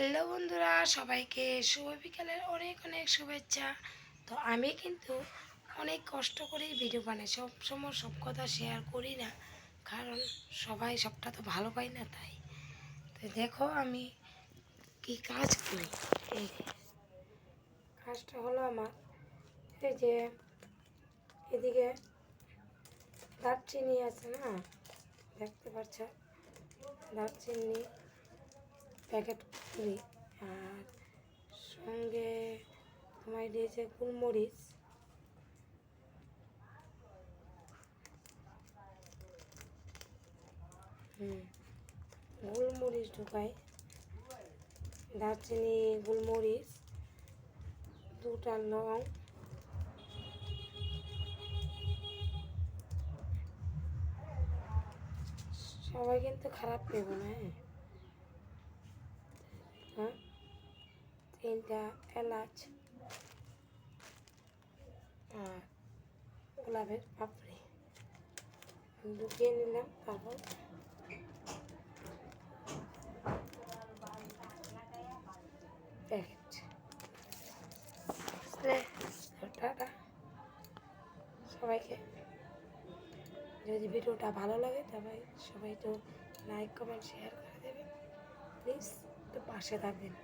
Hello বন্ধুরা, সবাইকে শুভ বিকালের অনেক অনেক শুভেচ্ছা। তো আমি কিন্তু অনেক কষ্ট করেই ভিডিও বানাই, সব সময় সব কথা শেয়ার করি না, কারণ সবাই সবটা তো ভালো পায় না। তাই তো দেখো আমি কি কাজ করি। এই যে কাজটা হলো আমার, এই যে এদিকে দারচিনি আছে না, দেখতে পাচ্ছ, দারচিনি প্যাকেট করি। আর সঙ্গে তোমায় দিয়েছে গোলমরিচ, গোলমরিচ ঢুকাই, দারচিনি, গোলমরিচ, দুটা লং, সবাই কিন্তু খারাপ পেবো না। হ্যাঁ, তিনটা এলাচ আর গোলাপের পাপড়ি ঢুকিয়ে নিলাম। তারপর প্যাকেট। টাটা সবাইকে। যদি ভিডিওটা ভালো লাগে তবে সবাই তো লাইক কমেন্ট শেয়ার করে দেবেন প্লিজ, তো পাশে থাকবেন।